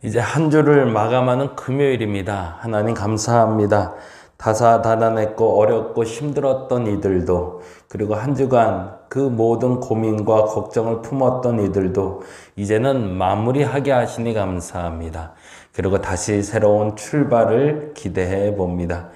이제 한 주를 마감하는 금요일입니다. 하나님 감사합니다. 다사다난했고 어렵고 힘들었던 이들도, 그리고 한 주간 그 모든 고민과 걱정을 품었던 이들도 이제는 마무리하게 하시니 감사합니다. 그리고 다시 새로운 출발을 기대해 봅니다.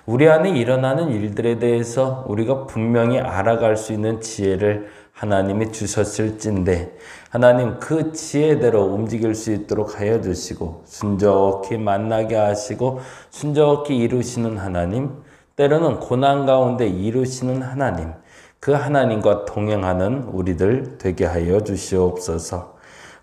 우리 안에 일어나는 일들에 대해서 우리가 분명히 알아갈 수 있는 지혜를 하나님이 주셨을진데, 하나님 그 지혜대로 움직일 수 있도록 하여 주시고 순적히 만나게 하시고 순적히 이루시는 하나님, 때로는 고난 가운데 이루시는 하나님, 그 하나님과 동행하는 우리들 되게 하여 주시옵소서.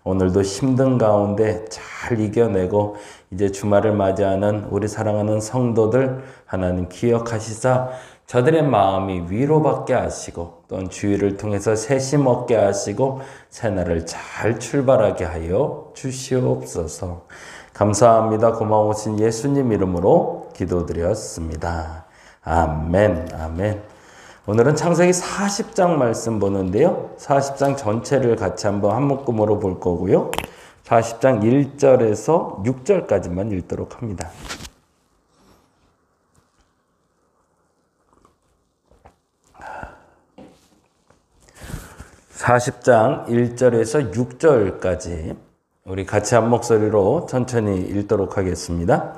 오늘도 힘든 가운데 잘 이겨내고 이제 주말을 맞이하는 우리 사랑하는 성도들 하나님 기억하시사 저들의 마음이 위로받게 하시고 또한 주의를 통해서 새심 얻게 하시고 새날을 잘 출발하게 하여 주시옵소서. 감사합니다. 고마우신 예수님 이름으로 기도드렸습니다. 아멘, 아멘. 오늘은 창세기 40장 말씀 보는데요. 40장 전체를 같이 한번 한 묶음으로 볼 거고요. 40장 1절에서 6절까지만 읽도록 합니다. 40장 1절에서 6절까지 우리 같이 한 목소리로 천천히 읽도록 하겠습니다.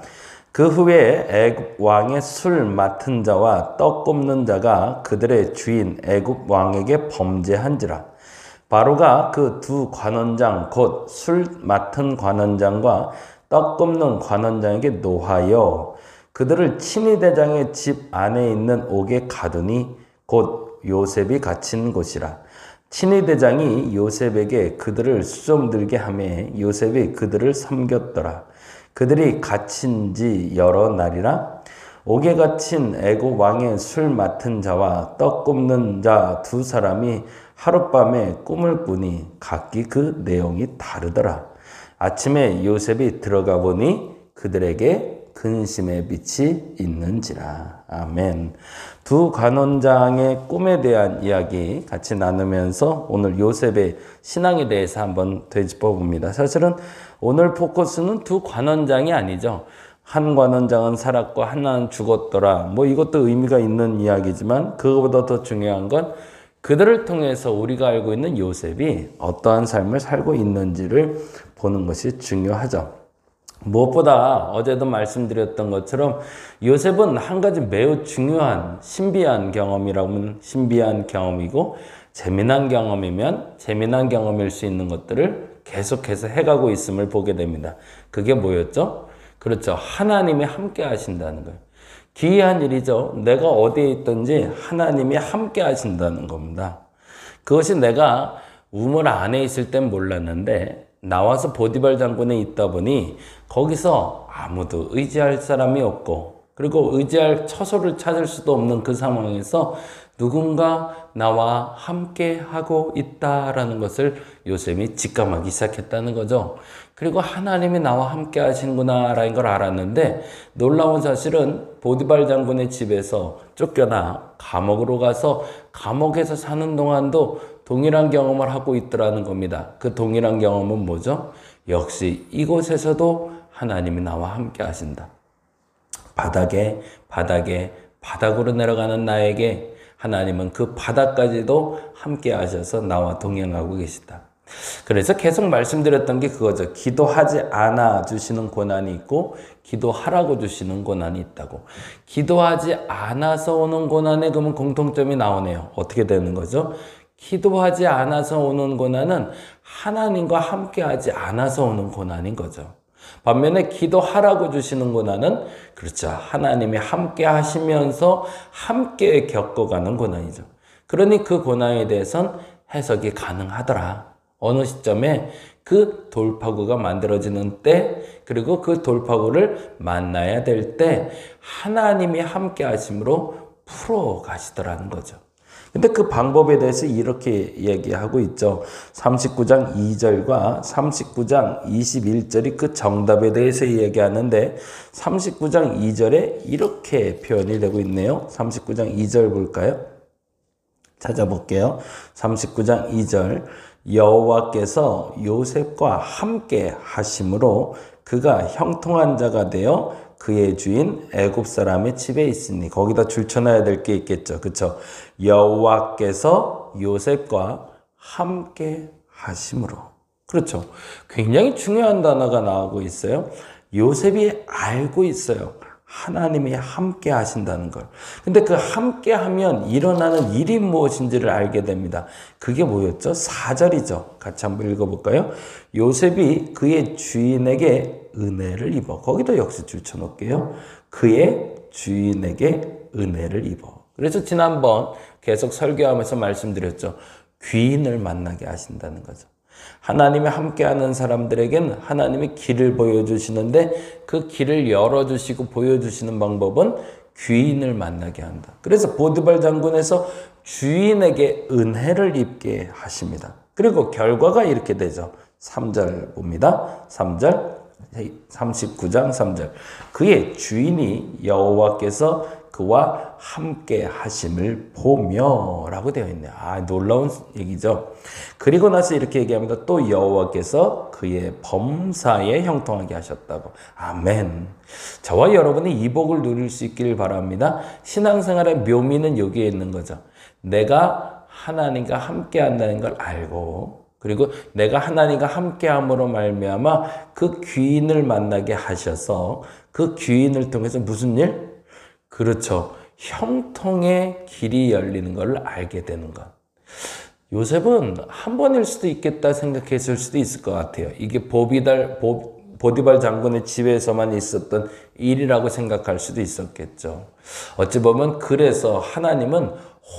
그 후에 애굽 왕의 술 맡은 자와 떡 굽는 자가 그들의 주인 애굽 왕에게 범죄한지라. 바로가 그 두 관원장 곧 술 맡은 관원장과 떡 굽는 관원장에게 노하여 그들을 친위대장의 집 안에 있는 옥에 가두니 곧 요셉이 갇힌 곳이라. 친위대장이 요셉에게 그들을 수종들게 하매 요셉이 그들을 섬겼더라. 그들이 갇힌 지 여러 날이라. 옥에 갇힌 애굽 왕의 술 맡은 자와 떡 굽는 자 두 사람이 하룻밤에 꿈을 꾸니 각기 그 내용이 다르더라. 아침에 요셉이 들어가 보니 그들에게 근심의 빛이 있는지라. 아멘. 두 관원장의 꿈에 대한 이야기 같이 나누면서 오늘 요셉의 신앙에 대해서 한번 되짚어 봅니다. 사실은 오늘 포커스는 두 관원장이 아니죠. 한 관원장은 살았고 하나는 죽었더라. 이것도 의미가 있는 이야기지만 그것보다 더 중요한 건 그들을 통해서 우리가 알고 있는 요셉이 어떠한 삶을 살고 있는지를 보는 것이 중요하죠. 무엇보다 어제도 말씀드렸던 것처럼 요셉은 한 가지 매우 중요한 신비한 경험이라면 신비한 경험이고 재미난 경험이면 재미난 경험일 수 있는 것들을 계속해서 해가고 있음을 보게 됩니다. 그게 뭐였죠? 그렇죠. 하나님이 함께 하신다는 거예요. 기이한 일이죠. 내가 어디에 있든지 하나님이 함께 하신다는 겁니다. 그것이 내가 우물 안에 있을 땐 몰랐는데 나와서 보디발 장군에 있다 보니 거기서 아무도 의지할 사람이 없고 그리고 의지할 처소를 찾을 수도 없는 그 상황에서 누군가 나와 함께 하고 있다라는 것을 요셉이 직감하기 시작했다는 거죠. 그리고 하나님이 나와 함께 하시는구나 라는 걸 알았는데 놀라운 사실은 보디발 장군의 집에서 쫓겨나 감옥으로 가서 감옥에서 사는 동안도 동일한 경험을 하고 있더라는 겁니다. 그 동일한 경험은 뭐죠? 역시 이곳에서도 하나님이 나와 함께 하신다. 바닥으로 내려가는 나에게 하나님은 그 바닥까지도 함께 하셔서 나와 동행하고 계시다. 그래서 계속 말씀드렸던 게 그거죠. 기도하지 않아 주시는 고난이 있고 기도하라고 주시는 고난이 있다고. 기도하지 않아서 오는 고난에 그러면 공통점이 나오네요. 어떻게 되는 거죠? 기도하지 않아서 오는 고난은 하나님과 함께하지 않아서 오는 고난인 거죠. 반면에 기도하라고 주시는 고난은 그렇죠. 하나님이 함께 하시면서 함께 겪어가는 고난이죠. 그러니 그 고난에 대해서는 해석이 가능하더라. 어느 시점에 그 돌파구가 만들어지는 때 그리고 그 돌파구를 만나야 될 때 하나님이 함께 하심으로 풀어 가시더라는 거죠. 근데 그 방법에 대해서 이렇게 얘기하고 있죠. 39장 2절과 39장 21절이 그 정답에 대해서 얘기하는데 39장 2절에 이렇게 표현이 되고 있네요. 39장 2절 볼까요? 찾아볼게요. 39장 2절 여호와께서 요셉과 함께 하심으로 그가 형통한 자가 되어 그의 주인 애굽 사람의 집에 있으니 거기다 줄쳐놔야 될 게 있겠죠. 그렇죠? 여호와께서 요셉과 함께 하심으로. 그렇죠. 굉장히 중요한 단어가 나오고 있어요. 요셉이 알고 있어요. 하나님이 함께 하신다는 걸. 근데 그 함께 하면 일어나는 일이 무엇인지를 알게 됩니다. 그게 뭐였죠? 4절이죠. 같이 한번 읽어볼까요? 요셉이 그의 주인에게 은혜를 입어. 거기도 역시 줄쳐놓을게요. 그의 주인에게 은혜를 입어. 그래서 지난번 계속 설교하면서 말씀드렸죠. 귀인을 만나게 하신다는 거죠. 하나님이 함께하는 사람들에게는 하나님이 길을 보여주시는데 그 길을 열어주시고 보여주시는 방법은 귀인을 만나게 한다. 그래서 보디발 장군에서 주인에게 은혜를 입게 하십니다. 그리고 결과가 이렇게 되죠. 3절 봅니다. 3절 39장 3절 그의 주인이 여호와께서 그와 함께 하심을 보며 라고 되어 있네요. 놀라운 얘기죠. 그리고 나서 이렇게 얘기합니다. 또 여호와께서 그의 범사에 형통하게 하셨다고. 아멘. 저와 여러분이 이 복을 누릴 수 있기를 바랍니다. 신앙생활의 묘미는 여기에 있는 거죠. 내가 하나님과 함께 한다는 걸 알고 그리고 내가 하나님과 함께함으로 말미암아 그 귀인을 만나게 하셔서 그 귀인을 통해서 무슨 일? 그렇죠. 형통의 길이 열리는 걸 알게 되는 것. 요셉은 한 번일 수도 있겠다 생각했을 수도 있을 것 같아요. 이게 보디발 장군의 집에서만 있었던 일이라고 생각할 수도 있었겠죠. 어찌 보면 그래서 하나님은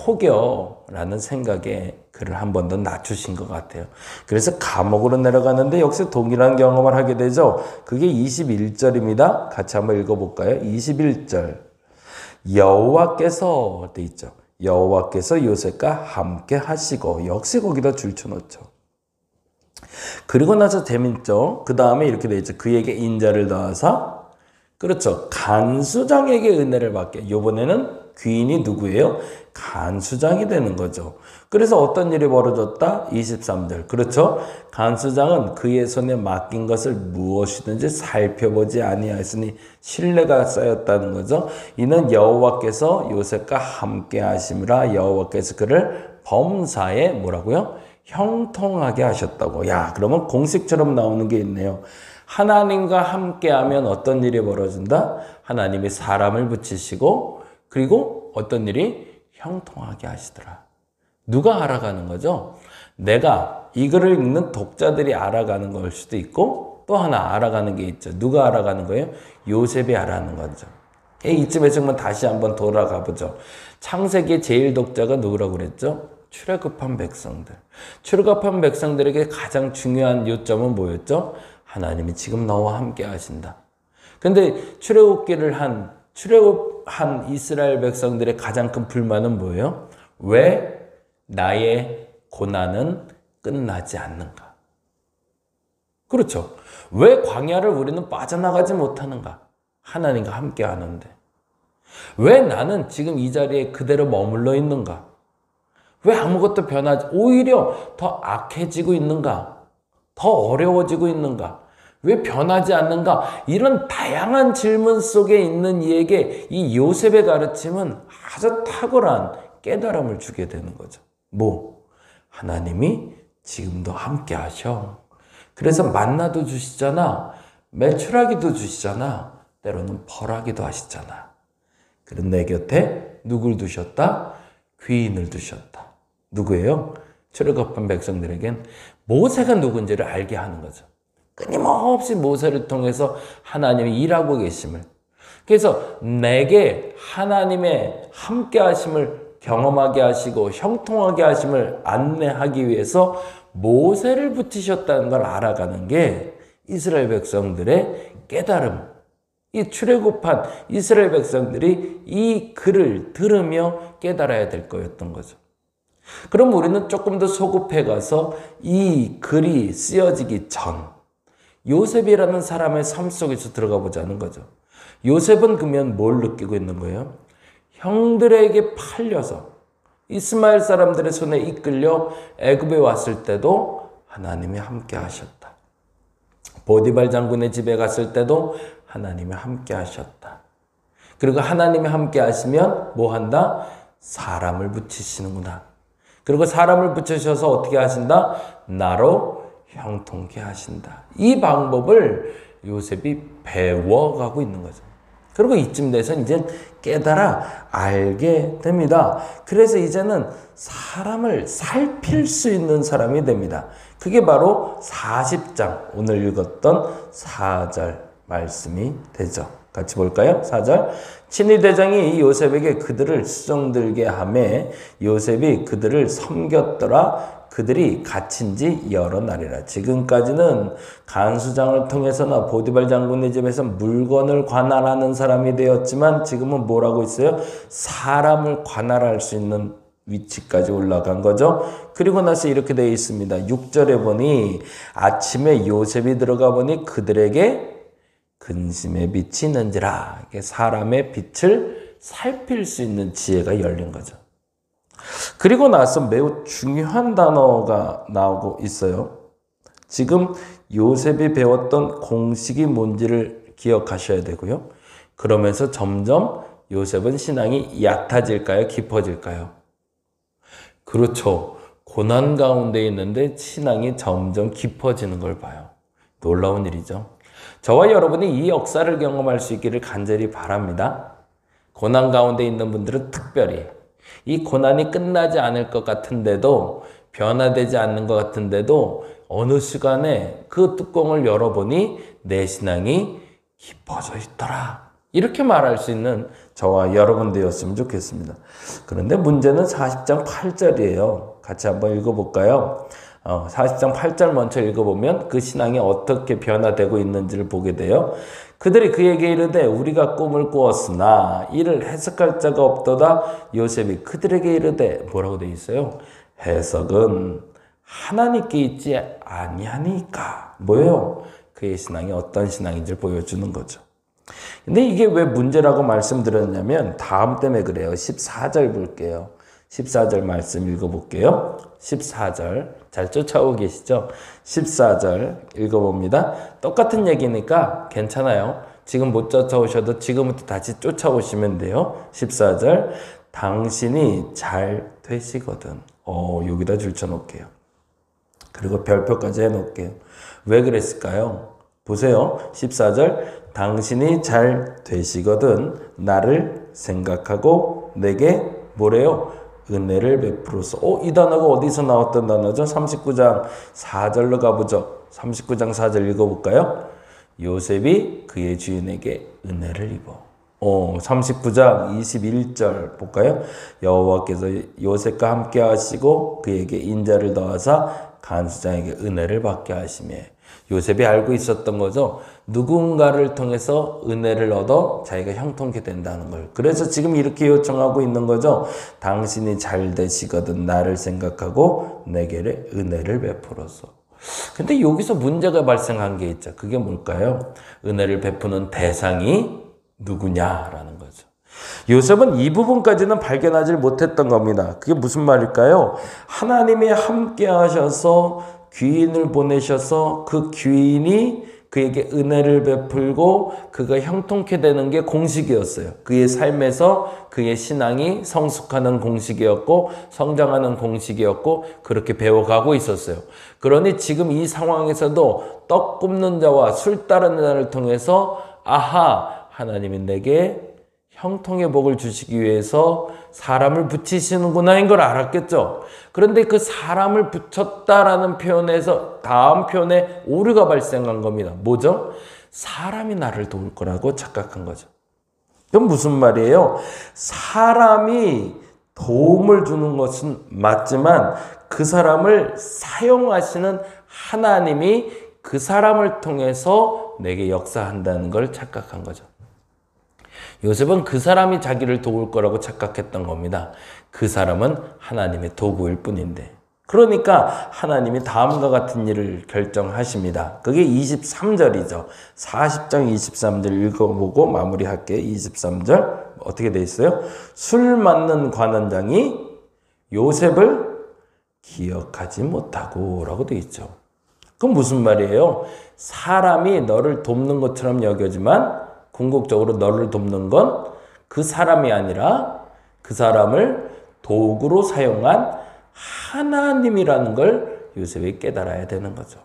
혹여라는 생각에 그를 한 번 더 낮추신 것 같아요. 그래서 감옥으로 내려가는데 역시 동일한 경험을 하게 되죠. 그게 21절입니다. 같이 한번 읽어볼까요? 21절. 여호와께서 돼 있죠. 여호와께서 요셉과 함께 하시고 역시 거기다 줄쳐놓죠. 그리고 나서 재밌죠. 그 다음에 이렇게 돼 있죠. 그에게 인자를 더하사 그렇죠. 간수장에게 은혜를 받게. 이번에는 귀인이 누구예요? 간수장이 되는 거죠. 그래서 어떤 일이 벌어졌다? 23절. 그렇죠? 간수장은 그의 손에 맡긴 것을 무엇이든지 살펴보지 아니하였으니 신뢰가 쌓였다는 거죠. 이는 여호와께서 요셉과 함께 하심이라 여호와께서 그를 범사에 뭐라고요? 형통하게 하셨다고. 야, 그러면 공식처럼 나오는 게 있네요. 하나님과 함께하면 어떤 일이 벌어진다? 하나님이 사람을 붙이시고 그리고 어떤 일이 형통하게 하시더라. 누가 알아가는 거죠? 내가 이 글을 읽는 독자들이 알아가는 걸 수도 있고 또 하나 알아가는 게 있죠. 누가 알아가는 거예요? 요셉이 알아가는 거죠. 이쯤에 정말 다시 한번 돌아가 보죠. 창세기의 제일 독자가 누구라고 그랬죠? 출애굽한 백성들. 출애굽한 백성들에게 가장 중요한 요점은 뭐였죠? 하나님이 지금 너와 함께 하신다. 근데 출애굽한 이스라엘 백성들의 가장 큰 불만은 뭐예요? 왜 나의 고난은 끝나지 않는가? 그렇죠. 왜 광야를 우리는 빠져나가지 못하는가? 하나님과 함께 하는데. 왜 나는 지금 이 자리에 그대로 머물러 있는가? 왜 아무것도 변하지? 오히려 더 악해지고 있는가? 더 어려워지고 있는가? 왜 변하지 않는가? 이런 다양한 질문 속에 있는 이에게 이 요셉의 가르침은 아주 탁월한 깨달음을 주게 되는 거죠. 하나님이 지금도 함께 하셔. 그래서 만나도 주시잖아. 매출하기도 주시잖아. 때로는 벌하기도 하시잖아. 그런 내 곁에 누굴 두셨다? 귀인을 두셨다. 누구예요? 출애굽한 백성들에겐 모세가 누군지를 알게 하는 거죠. 끊임없이 모세를 통해서 하나님이 일하고 계심을. 그래서 내게 하나님의 함께 하심을 경험하게 하시고 형통하게 하심을 안내하기 위해서 모세를 붙이셨다는 걸 알아가는 게 이스라엘 백성들의 깨달음. 이 출애굽한 이스라엘 백성들이 이 글을 들으며 깨달아야 될 거였던 거죠. 그럼 우리는 조금 더 소급해 가서 이 글이 쓰여지기 전 요셉이라는 사람의 삶 속에서 들어가 보자는 거죠. 요셉은 그러면 뭘 느끼고 있는 거예요? 형들에게 팔려서 이스마엘 사람들의 손에 이끌려 애굽에 왔을 때도 하나님이 함께 하셨다. 보디발 장군의 집에 갔을 때도 하나님이 함께 하셨다. 그리고 하나님이 함께 하시면 뭐 한다? 사람을 붙이시는구나. 그리고 사람을 붙이셔서 어떻게 하신다? 나로 형통케 하신다. 이 방법을 요셉이 배워가고 있는 거죠. 그리고 이쯤 돼서 이제 깨달아 알게 됩니다. 그래서 이제는 사람을 살필 수 있는 사람이 됩니다. 그게 바로 40장 오늘 읽었던 4절 말씀이 되죠. 같이 볼까요? 4절. 친위 대장이 요셉에게 그들을 수정들게 하매 요셉이 그들을 섬겼더라. 그들이 갇힌 지 여러 날이라. 지금까지는 간수장을 통해서나 보디발 장군의 집에서 물건을 관할하는 사람이 되었지만 지금은 뭐라고 있어요? 사람을 관할할 수 있는 위치까지 올라간 거죠. 그리고 나서 이렇게 되어 있습니다. 6절에 보니 아침에 요셉이 들어가 보니 그들에게 근심의 빛이 있는지라. 사람의 빛을 살필 수 있는 지혜가 열린 거죠. 그리고 나서 매우 중요한 단어가 나오고 있어요. 지금 요셉이 배웠던 공식이 뭔지를 기억하셔야 되고요. 그러면서 점점 요셉은 신앙이 얕아질까요? 깊어질까요? 그렇죠. 고난 가운데 있는데 신앙이 점점 깊어지는 걸 봐요. 놀라운 일이죠. 저와 여러분이 이 역사를 경험할 수 있기를 간절히 바랍니다. 고난 가운데 있는 분들은 특별히 이 고난이 끝나지 않을 것 같은데도 변화되지 않는 것 같은데도 어느 시간에 그 뚜껑을 열어보니 내 신앙이 깊어져 있더라. 이렇게 말할 수 있는 저와 여러분 되었으면 좋겠습니다. 그런데 문제는 40장 8절이에요. 같이 한번 읽어볼까요? 40장 8절 먼저 읽어보면 그 신앙이 어떻게 변화되고 있는지를 보게 돼요. 그들이 그에게 이르되 우리가 꿈을 꾸었으나 이를 해석할 자가 없도다. 요셉이 그들에게 이르되 뭐라고 되어 있어요? 해석은 하나님께 있지 아니하니까. 뭐예요? 그의 신앙이 어떤 신앙인지를 보여주는 거죠. 근데 이게 왜 문제라고 말씀드렸냐면 다음 때문에 그래요. 14절 볼게요. 14절 말씀 읽어볼게요. 14절 잘 쫓아오고 계시죠? 14절 읽어봅니다. 똑같은 얘기니까 괜찮아요. 지금 못 쫓아오셔도 지금부터 다시 쫓아오시면 돼요. 14절 당신이 잘 되시거든. 여기다 줄쳐놓을게요. 그리고 별표까지 해놓을게요. 왜 그랬을까요? 보세요. 14절 당신이 잘 되시거든 나를 생각하고 내게 뭐래요? 은혜를 베풀어서. 이 단어가 어디서 나왔던 단어죠? 39장 4절로 가보죠. 39장 4절 읽어볼까요? 요셉이 그의 주인에게 은혜를 입어. 39장 21절 볼까요? 여호와께서 요셉과 함께 하시고 그에게 인자를 더하사 간수장에게 은혜를 받게 하시매. 요셉이 알고 있었던 거죠. 누군가를 통해서 은혜를 얻어 자기가 형통케 된다는 걸. 그래서 지금 이렇게 요청하고 있는 거죠. 당신이 잘 되시거든 나를 생각하고 내게 은혜를 베풀어서. 근데 여기서 문제가 발생한 게 있죠. 그게 뭘까요? 은혜를 베푸는 대상이 누구냐라는 거죠. 요셉은 이 부분까지는 발견하지 못했던 겁니다. 그게 무슨 말일까요? 하나님이 함께 하셔서 귀인을 보내셔서 그 귀인이 그에게 은혜를 베풀고 그가 형통케 되는 게 공식이었어요. 그의 삶에서 그의 신앙이 성숙하는 공식이었고 성장하는 공식이었고 그렇게 배워가고 있었어요. 그러니 지금 이 상황에서도 떡 굽는 자와 술 따르는 자를 통해서 하나님이 내게 형통의 복을 주시기 위해서 사람을 붙이시는구나인 걸 알았겠죠. 그런데 그 사람을 붙였다라는 표현에서 다음 표현에 오류가 발생한 겁니다. 뭐죠? 사람이 나를 도울 거라고 착각한 거죠. 그건 무슨 말이에요? 사람이 도움을 주는 것은 맞지만 그 사람을 사용하시는 하나님이 그 사람을 통해서 내게 역사한다는 걸 착각한 거죠. 요셉은 그 사람이 자기를 도울 거라고 착각했던 겁니다. 그 사람은 하나님의 도구일 뿐인데. 그러니까 하나님이 다음과 같은 일을 결정하십니다. 그게 23절이죠. 40장 23절 읽어보고 마무리할게요. 23절 어떻게 돼 있어요? 술 맞는 관원장이 요셉을 기억하지 못하고 라고 돼 있죠. 그건 무슨 말이에요? 사람이 너를 돕는 것처럼 여겨지만 궁극적으로 너를 돕는 건 그 사람이 아니라 그 사람을 도구로 사용한 하나님이라는 걸 요셉이 깨달아야 되는 거죠.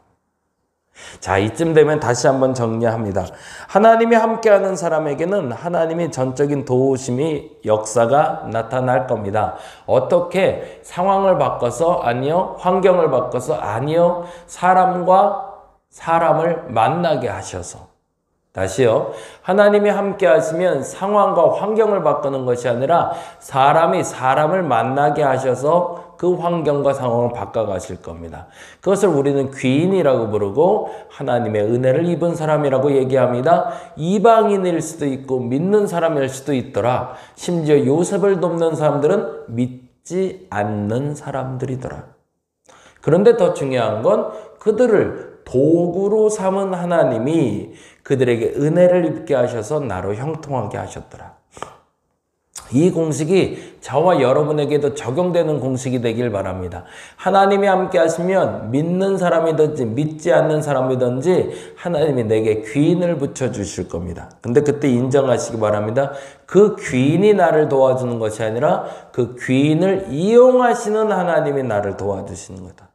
자, 이쯤 되면 다시 한번 정리합니다. 하나님이 함께하는 사람에게는 하나님이 전적인 도우심이 역사가 나타날 겁니다. 어떻게? 상황을 바꿔서? 아니요. 환경을 바꿔서? 아니요. 사람과 사람을 만나게 하셔서. 다시요. 하나님이 함께 하시면 상황과 환경을 바꾸는 것이 아니라 사람이 사람을 만나게 하셔서 그 환경과 상황을 바꿔가실 겁니다. 그것을 우리는 귀인이라고 부르고 하나님의 은혜를 입은 사람이라고 얘기합니다. 이방인일 수도 있고 믿는 사람일 수도 있더라. 심지어 요셉을 돕는 사람들은 믿지 않는 사람들이더라. 그런데 더 중요한 건 그들을 도구로 삼은 하나님이 그들에게 은혜를 입게 하셔서 나로 형통하게 하셨더라. 이 공식이 저와 여러분에게도 적용되는 공식이 되길 바랍니다. 하나님이 함께 하시면 믿는 사람이든지 믿지 않는 사람이든지 하나님이 내게 귀인을 붙여주실 겁니다. 근데 그때 인정하시기 바랍니다. 그 귀인이 나를 도와주는 것이 아니라 그 귀인을 이용하시는 하나님이 나를 도와주시는 거다.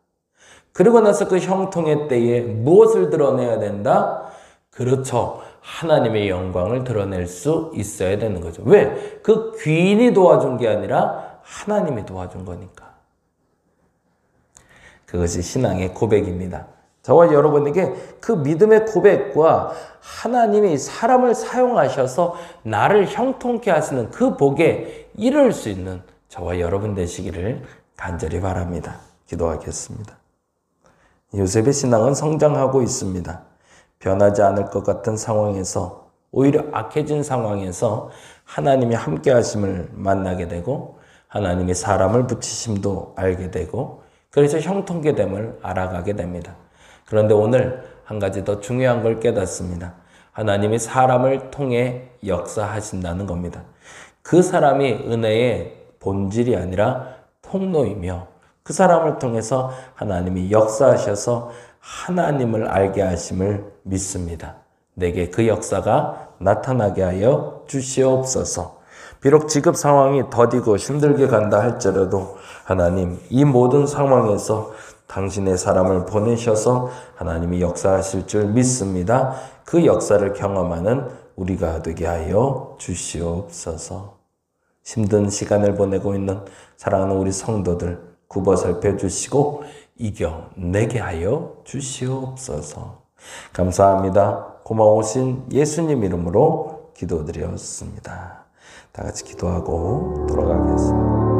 그리고 나서 그 형통의 때에 무엇을 드러내야 된다? 그렇죠. 하나님의 영광을 드러낼 수 있어야 되는 거죠. 왜? 그 귀인이 도와준 게 아니라 하나님이 도와준 거니까. 그것이 신앙의 고백입니다. 저와 여러분에게 그 믿음의 고백과 하나님이 사람을 사용하셔서 나를 형통케 하시는 그 복에 이룰 수 있는 저와 여러분 되시기를 간절히 바랍니다. 기도하겠습니다. 요셉의 신앙은 성장하고 있습니다. 변하지 않을 것 같은 상황에서 오히려 악해진 상황에서 하나님이 함께 하심을 만나게 되고 하나님이 사람을 붙이심도 알게 되고 그래서 형통케됨을 알아가게 됩니다. 그런데 오늘 한 가지 더 중요한 걸 깨닫습니다. 하나님이 사람을 통해 역사하신다는 겁니다. 그 사람이 은혜의 본질이 아니라 통로이며 그 사람을 통해서 하나님이 역사하셔서 하나님을 알게 하심을 믿습니다. 내게 그 역사가 나타나게 하여 주시옵소서. 비록 지금 상황이 더디고 힘들게 간다 할지라도 하나님 이 모든 상황에서 당신의 사람을 보내셔서 하나님이 역사하실 줄 믿습니다. 그 역사를 경험하는 우리가 되게 하여 주시옵소서. 힘든 시간을 보내고 있는 사랑하는 우리 성도들 굽어 살펴주시고 이겨내게 하여 주시옵소서. 감사합니다. 고마우신 예수님 이름으로 기도드렸습니다. 다 같이 기도하고 돌아가겠습니다.